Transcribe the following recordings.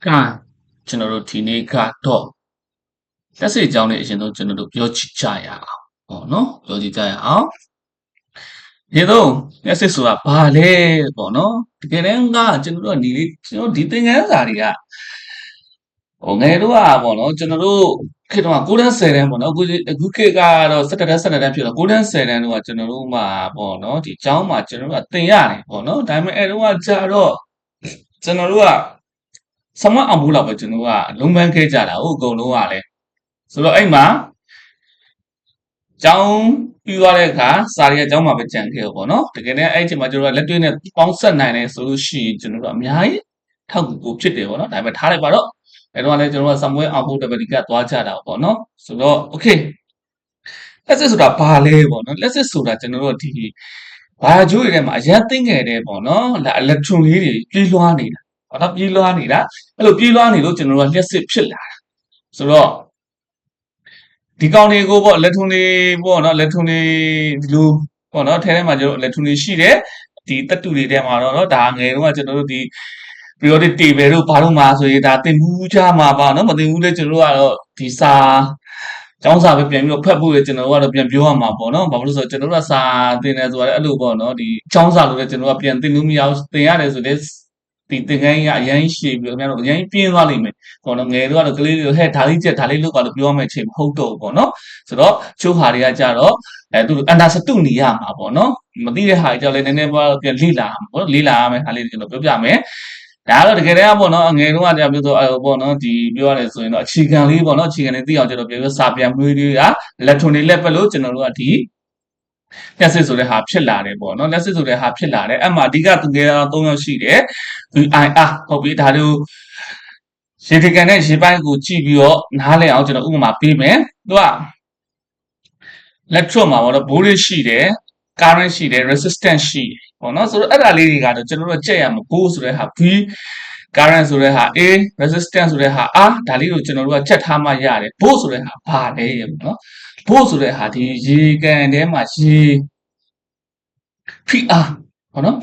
ကကျွန်တော်တို့ဒီနေ့ကတော့လက်စစ်အကြောင်းလေးအရင်ဆုံးကျွန်တော်တို့ပြောကြည့်ကြရအောင်ပေါ့နော်ပြောကြည့်ကြရအောင်ဒီတော့လက်စစ်ဆိုတာဘာလဲပေါ့နော်တကယ်တမ်းကကျွန်တော်တို့ကကျွန်တော်ဒီသင်ခန်းစာတွေကငယ်တော့ပေါ့နော်ကျွန်တော်တို့ခေတ်တော့9တန်း10တန်းပေါ့နော်အခုခေတ်ကတော့17တန်း12တန်းဖြစ်တော့9တန်း10တန်းတော့ကျွန်တော်တို့မှာပေါ့နော်ဒီအကြောင်းမှာကျွန်တော်တို့ကသင်ရတယ်ပေါ့နော်ဒါပေမဲ့အဲ့တော့ကကြာတော့ကျွန်တော်တို့ကဆမအောင်ဘူးလောက်ပဲကျွန်တော်ကလုံးပန်းခဲ့ကြတာဟုတ်အကုန်လုံးကလည်းဆိုတော့အဲ့မှာကျောင်းပြီးသွားတဲ့အခါစာရီအကြောင်းမှာပဲကြံခဲ့ရောပေါ့နော်တကယ်နဲ့အဲ့အချိန်မှာကျွန်တော်ကလက်တွေ့နဲ့ပေါင်းဆက်နိုင်တယ်ဆိုလို့ရှိရင်ကျွန်တော်တို့အများကြီးထောက်ကူကိုဖြစ်တယ်ပေါ့နော်ဒါပေမဲ့ထားလိုက်ပါတော့အဲ့တော့လည်းကျွန်တော်ကဆမွေးအောင်ဖို့တပတိကသွားကြတာပေါ့နော်ဆိုတော့ okay လက်စစ်ဆိုတာဘာလဲပေါ့နော်လက်စစ်ဆိုတာကျွန်တော်တို့ဒီဘာဂျိုးတွေထဲမှာအရင်သိငယ်တဲ့ပေါ့နော်အီလက်ထရွန်လေးတွေပြေးလွှားနေတာဘာလို့ပြေးလွှားနေတာအဲ့လိုပြေးလွှားနေလို့ကျွန်တော်တို့ကလျှက်စစ်ဖြစ်လာတာဆိုတော့ဒီကောင်တွေကိုပေါ့လက်ထုံတွေပေါ့နော်လက်ထုံတွေဒီလိုပေါ့နော်ထဲထဲမှာကျွန်တော်လက်ထုံတွေရှိတယ်ဒီတက်တူတွေထဲမှာတော့ဒါငယ်တော့ကျွန်တော်တို့ဒီ periodic table တို့ဘာလို့မှာဆိုရင်ဒါသင်ဘူးချမှာပါနော်မသင်ဘူးလေကျွန်တော်တို့ကတော့ဒီစာကျောင်းစာပဲပြန်ပြီးတော့ဖတ်ဖို့လေကျွန်တော်တို့ကတော့ပြန်ပြောရမှာပေါ့နော်ဘာလို့လဲဆိုတော့ကျွန်တော်တို့ကစာသင်တယ်ဆိုတာလည်းအဲ့လိုပေါ့နော်ဒီကျောင်းစာလို့လည်းကျွန်တော်ကပြန်သင်လို့မရဘူးသင်ရတယ်ဆိုတဲ့ဒီသင်ခန်းကြီးကအရင်ရှည်ပြီးတော့ခင်ဗျားတို့အရင်ပြင်းသွားလိမ့်မယ်ပေါ့နော်ငယ်တော့ကလေးတွေဟဲ့ဒါလေးချက်ဒါလေးလုပ်ပါလို့ပြောရမယ့်အချိန်မဟုတ်တော့ဘူးပေါ့နော်ဆိုတော့ချိုးဟာတွေကကြတော့သူအန္တာစတုနေရမှာပေါ့နော်မသိတဲ့ဟာတွေကြောင့်လည်းနည်းနည်းပါပြန်လေ့လာမှာပေါ့နော်လေ့လာရမယ့်ဟာလေးတွေကျွန်တော်ပြောပြမယ်ဒါကတော့တကယ်တမ်းပေါ့နော်အငယ်တုန်းကတရားပြောဆိုပေါ့နော်ဒီပြောရတယ်ဆိုရင်တော့အခြေခံလေးပေါ့နော်အခြေခံလေးသိအောင်ကျွန်တော်ပြောစာပြန်မွေးတွေကလက်ထွန်တွေလက်ပဲလို့ကျွန်တော်တို့ကဒီလက်စစ်ဆိုတဲ့ဟာဖြစ်လာတယ်ပေါ့နော်လက်စစ်ဆိုတဲ့ဟာဖြစ်လာတယ်အဲ့မှာအဓိကသူငယ်3ယောက်ရှိတယ် VIR ဟုတ်ပြီဒါတို့ရေဒီကန်နဲ့ရေပိုင်းကိုကြည့်ပြီးတော့နားလည်အောင်ကျွန်တော်ဥပမာပေးမယ်သူကလက်ထွတ်မှာပေါ့နော်ဘိုးလေးရှိတယ် current ရှိတယ် resistance ရှိတယ်ပေါ့နော်ဆိုတော့အဲ့ဒါလေးတွေကတော့ကျွန်တော်တို့ကြက်ရမှာဘိုးဆိုတဲ့ဟာ V current ဆိုတဲ့ဟာ A resistance ဆိုတဲ့ဟာ R ဒါလေးကိုကျွန်တော်တို့ကချက်ထားမှရတယ်ဘိုးဆိုတဲ့ဟာဘာလဲပေါ့နော်ဘိုးဆိုတဲ့ဟာဒီရေကန်ထဲမှာရေ PR ပေါ့နော်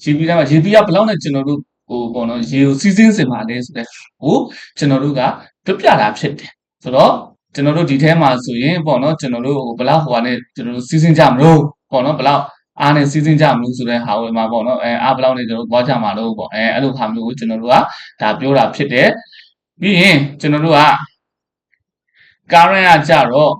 ရေပြီးသားမှာရေပြီးသားဘယ်လောက်နဲ့ကျွန်တော်တို့ဟိုပေါ့နော်ရေကိုစီးစင်းစင်ပါလဲဆိုတဲ့ဟိုကျွန်တော်တို့ကပြပြတာဖြစ်တယ်ဆိုတော့ကျွန်တော်တို့ဒီထဲမှာဆိုရင်ပေါ့နော်ကျွန်တော်တို့ဘယ်လောက်ဟိုကနေကျွန်တော်တို့စီးစင်းကြမလို့ပေါ့နော်ဘယ်လောက်အားနဲ့စီးစင်းကြမလို့ဆိုတဲ့ဟာဝင်မှာပေါ့နော်အားဘယ်လောက်နဲ့ကျွန်တော်သွားကြမှာလို့ပေါ့အဲ့လိုဟာမျိုးကိုကျွန်တော်တို့ကဒါပြောတာဖြစ်တယ်ပြီးရင်ကျွန်တော်တို့က current ကကြတော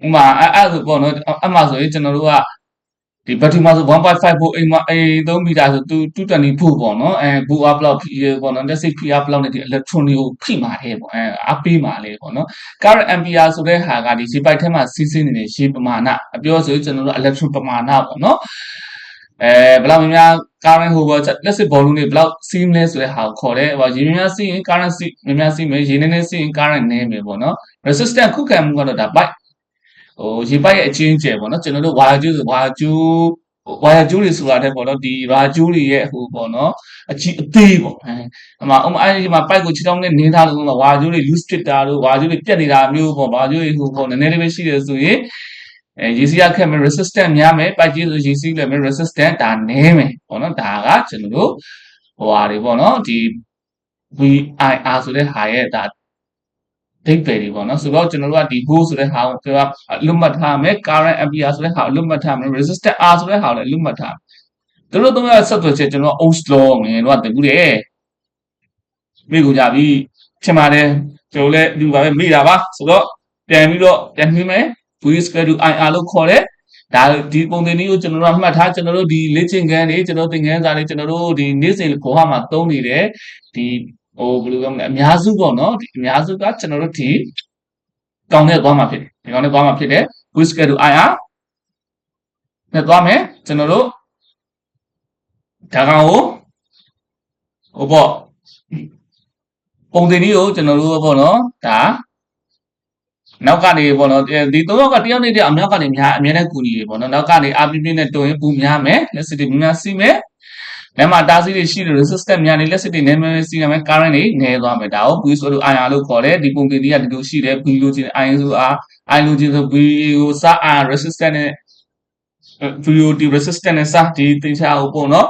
့ဥမာအဲ့ဆိုပေါ့နော်အမှဆိုရင်ကျွန်တော်တို့ကဒီဘတ်ထရီမှာဆို1.5 volt အိမ်မှာ3မီတာဆို220 volt ပေါ့နော်ဘူးအပလောက်ပေါ့နော်လက်စစ် PR ပလောက်နဲ့ဒီ electron တွေကိုဖိမှာတယ်ပေါ့အပေးမှာလေပေါ့နော် current ampere ဆိုတဲ့ဟာကဒီရေပိုက်ထဲမှာစီးဆင်းနေတဲ့ရေပမာဏအပြောဆိုရင်ကျွန်တော်တို့ electron ပမာဏပေါ့နော်ဘယ်လောက်များ current ဟိုပေါ့လက်စစ်ဘောလုံးတွေဘယ်လောက်စီးမလဲဆိုတဲ့ဟာကိုခေါ်တယ်ဟိုရေများစီးရင် current စီးများစီးမယ်ရေနည်းနည်းစီးရင် current နည်းမယ်ပေါ့နော် resistance ခုခံမှုကတော့ဒါ byte ဟိုရေပိုက်ရဲ့အချင်းကျယ်ပေါ့နော်ကျွန်တော်တို့ဝါယာကျိုးဆိုဝါယာကျိုးတွေဆိုတာတဲ့ပေါ့နော်ဒီဝါယာကျိုးတွေရဲ့ဟိုပေါ့နော်အသေးပေါ့အမအဲ့ဒီမှာပိုက်ကိုခြေထောက်နဲ့နင်းထားလို့ဝါယာကျိုးတွေ loose ဖြစ်တာတို့ဝါယာကျိုးတွေပြတ်နေတာမျိုးပေါ့ဝါယာကျိုးတွေဟိုပေါ့နည်းနည်းလေးပဲရှိတယ်ဆိုရင်ရေစီးရခက်မယ် resistance များမယ်ပိုက်ကြီးဆိုရေစီးလည်းမယ် resistance ဒါနည်းမယ်ပေါ့နော်ဒါကကျွန်တော်တို့ဟိုဟာတွေပေါ့နော်ဒီ VIR ဆိုတဲ့ဟာရဲ့ဒါဒိတ်ပဲတွေပေါ့နော်ဆိုတော့ကျွန်တော်တို့ကဒီ volt ဆိုတဲ့ဟာကိုပြောအလွတ်မှတ်ထားမယ် current ampere ဆိုတဲ့ဟာအလွတ်မှတ်ထားမယ် resistance R ဆိုတဲ့ဟာကိုလည်းအလွတ်မှတ်ထားမယ်သူတို့သုံးရဆက်သွယ်ချက်ကျွန်တော် Ohm's law ငယ်တော့တကူတယ်မိကိုကြပြီဖြစ်ပါတယ်ကျွန်တော်လည်းဒီပါပဲမိတာပါဆိုတော့ပြန်ပြီးတော့ပြန်နှင်းမယ် V square to IR လို့ခေါ်တယ်ဒါဒီပုံသင်နည်းကိုကျွန်တော်တို့မှတ်ထားကျွန်တော်တို့ဒီလေ့ကျင့်ခန်းတွေကျွန်တော်သင်ခန်းစာတွေကျွန်တော်တို့ဒီနေ့စဉ်ခေါ်ဟာမှာသုံးနေတယ်ဒီဟိုဘယ်လိုပြောမလဲအများစုပေါ့နော်ဒီအများစုကကျွန်တော်တို့ဒီကောင်းတဲ့သွားမှာဖြစ်တယ်ဒီကောင်းတဲ့သွားမှာဖြစ်တယ် V square to IR နဲ့သွားမယ်ကျွန်တော်တို့ဒါကောင်ကိုဟိုပေါ့ပုံသင်နည်းကိုကျွန်တော်တို့ပေါ့နော်ဒါနောက်ကနေပေါ့နော်ဒီ၃ယောက်ကတယောက်နဲ့တယောက်အမြောက်ကနေအများနဲ့ကူညီရေပေါ့နော်နောက်ကနေအပြင်းပြင်းနဲ့တွင်ပူများမယ်လက်စစ်တွေများစီးမယ်လက်မှာတားဆီးတွေရှိတယ် resistance များနေလက်စစ်တွေနည်းနည်းစီးရမယ် current တွေနည်းသွားမယ်ဒါကို V ဆိုလို့ IR လို့ခေါ်တယ်ဒီပုံသင်နည်းကဒီလိုရှိတယ် V လို့ချင်း I ဆို R I လို့ချင်းဆို V ကိုစ R resistance နဲ့ VOT resistance နဲ့စဒီသင်္ချာကိုပေါ့နော်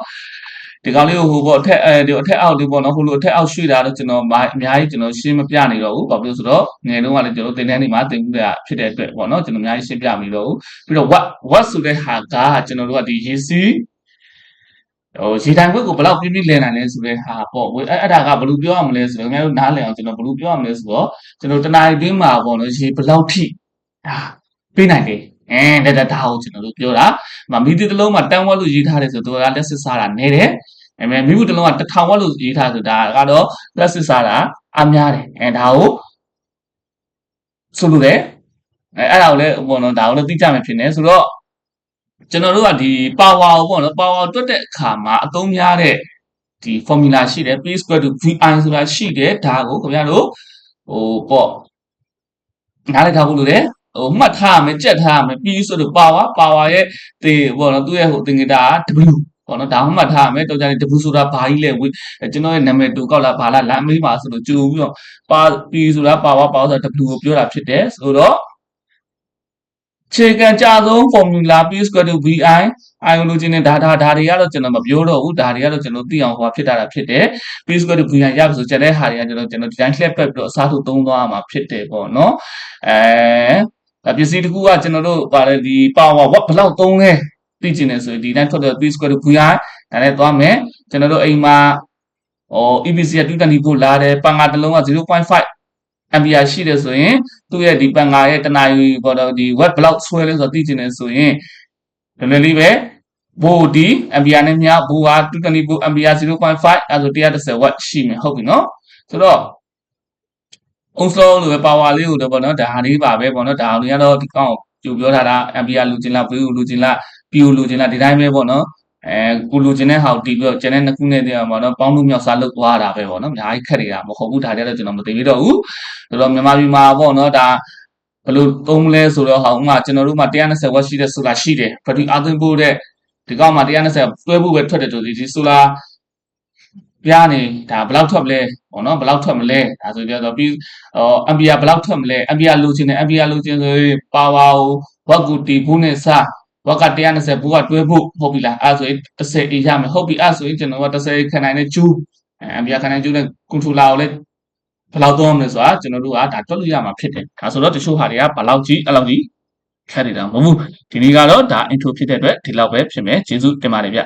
ဒီကောင်လေးကိုဟိုပေါ့အထက်ဒီအထက်အောက်ဒီပေါ့နော်ဟိုလိုအထက်အောက်ရွှေ့တာတော့ကျွန်တော်အများကြီးကျွန်တော်ရှင်းမပြနေတော့ဘူးဘာဖြစ်လို့ဆိုတော့ငယ်တုန်းကလည်းကျွန်တော်တင်တန်းနေမှာတင်မှုတာဖြစ်တဲ့အတွက်ပေါ့နော်ကျွန်တော်အများကြီးရှင်းပြမိတော့ဘူးပြီးတော့ what ဆိုတဲ့ဟာကကျွန်တော်တို့ကဒီရေစီးရေတိုင်ခွက်ကိုဘယ်လောက်ပြင်းပြင်းလဲနိုင်လဲဆိုတဲ့ဟာပေါ့အဲ့ဒါကဘယ်လိုပြောရမလဲဆိုတော့ခင်ဗျားတို့နားလည်အောင်ကျွန်တော်ဘယ်လိုပြောရမလဲဆိုတော့ကျွန်တော်တနားရီတွင်းမှာပေါ့နော်ရေဘယ်လောက်ထိဒါပေးနိုင်တယ်ဒါကိုကျွန်တော်တို့ပြောတာမီးတစ်လုံးမှာတန်းဝက်လို့ရေးထားတယ်ဆိုတော့လက်စစ်စားတာနေတယ်မိမှုတစ်လုံးက1000ဝက်လို့ရေးထားဆိုဒါကတော့လက်စစ်စားတာအများတယ်ဒါကိုဆိုလို့တယ်အဲ့ဒါကိုလည်းပေါ့နော်ဒါကိုလည်းသိကြမယ်ဖြစ်နေဆိုတော့ကျွန်တော်တို့ကဒီ power ကိုပေါ့နော် power တွက်တဲ့အခါမှာအသုံးများတဲ့ဒီ formula ရှိတယ် p square to vi ဆိုတာရှိတယ်ဒါကိုခင်ဗျားတို့ဟိုပေါ့နားလည်ထားဖို့လိုတယ်မှတ်ထားရမယ်ကြက်ထားရမယ် p ဆိုတော့ power ရဲ့တေပေါ့နော်သူ့ရဲ့ဟိုသင်္ကေတက w ပေါ့နော်ဒါမှမှတ်ထားရမယ်တော့ကြတယ် w ဆိုတာဘာကြီးလဲကျွန်တော်ရဲ့နာမည်တူကောက်လာဘာလားလမ်းမေးပါဆိုလို့ကြိုပြီးတော့ p ဆိုတာ power ဆိုတာ w ကိုပြောတာဖြစ်တယ်ဆိုတော့ခြေခံကြဆုံး formula p square to vi အိုင်လိုချင်တဲ့ဒါတွေကတော့ကျွန်တော်မပြောတော့ဘူးဒါတွေကတော့ကျွန်တော်သိအောင်ဟောဖြစ်တာဖြစ်တယ် p square to vi ရပြီဆိုကျတဲ့ဟာတွေကကျွန်တော်ဒီတိုင်းလှည့်ပတ်ပြီးတော့အစားထိုးသုံးသွားမှာဖြစ်တယ်ပေါ့နော်ပစ္စည်းတစ်ခုကကျွန်တော်တို့ပါလေဒီ power watt ဘယ်လောက်သုံးလဲသိချင်တယ်ဆိုရင်ဒီတိုင်းထွက်တဲ့ p square to vi ဒါနဲ့သွားမယ်ကျွန်တော်တို့အိမ်မှာEPC က220 volt လာတယ်ပန်ကာတစ်လုံးက 0.5ampere ရှိတယ်ဆိုရင်သူ့ရဲ့ဒီပန်ကာရဲ့တနာရီပေါ်တော့ဒီ watt ဘယ်လောက်ဆွဲလဲဆိုတော့သိချင်တယ်ဆိုရင်ဒီလိုလေးပဲဘို့ဒီ ampere နဲ့များဘို့က220 volt ampere 0.5အဲဆို110 watt ရှိမယ်ဟုတ်ပြီနော်ဆိုတော့အုံးဆုံးလိုပဲ power လေးကိုတော့ပေါ့နော်ဒါလေးပါပဲပေါ့နော်ဒါလေးကတော့ဒီကောင်ကြိုပြောထားတာ ampere လူချင်းလား v ကိုလူချင်းလား p ကိုလူချင်းလားဒီတိုင်းပဲပေါ့နော်ကိုလူချင်းတဲ့ဟာကိုတီးပြီးတော့ကျန်တဲ့နှစ်ခုနဲ့တည်းမှာပေါ့နော်ပေါင်းလို့မြောက်စားလုပ်သွားတာပဲပေါ့နော်အများကြီးခက်နေတာမဟုတ်ဘူးဒါတွေတော့ကျွန်တော်မသိသေးတော့ဘူးဆိုတော့မြန်မာပြည်မှာပေါ့နော်ဒါဘယ်လိုသုံးလဲဆိုတော့ဟာဥမာကျွန်တော်တို့မှာ120 watt ရှိတဲ့ဆိုလာရှိတယ်ဘက်ထရီအားသွင်းဖို့တဲ့ဒီကောင်မှာ120တွဲဖို့ပဲထွက်တယ်ဆိုဒီဆိုလာပြားနေဒါဘယ်လောက်ထွက်မလဲပေါ့နော်ဘယ်လောက်ထွက်မလဲဒါဆိုကြတော့ပြီးampere ဘယ်လောက်ထွက်မလဲampere လိုချင်တယ်ampere လိုချင်ဆိုရင် power ကို watt ကိုတီးဖို့နဲ့စဝက်က120ဘူးကတွဲဖို့ဟုတ်ပြီလားအဲ့ဆိုရင်10 A ရမယ်ဟုတ်ပြီအဲ့ဆိုရင်ကျွန်တော်က10ခဏနဲ့ကျူးampere ခဏနဲ့ကျူးနဲ့ controller ကိုလည်းဘယ်လောက်သုံးရမလဲဆိုတာကျွန်တော်တို့ကဒါတွက်လို့ရမှာဖြစ်တယ်ဒါဆိုတော့တချို့ဟာတွေကဘယ်လောက်ကြီးအဲ့လောက်ကြီးခက်နေတာမဟုတ်ဘူးဒီနေ့ကတော့ဒါ intro ဖြစ်တဲ့အတွက်ဒီလောက်ပဲဖြစ်မယ်ကျေးဇူးတင်ပါတယ်ဗျ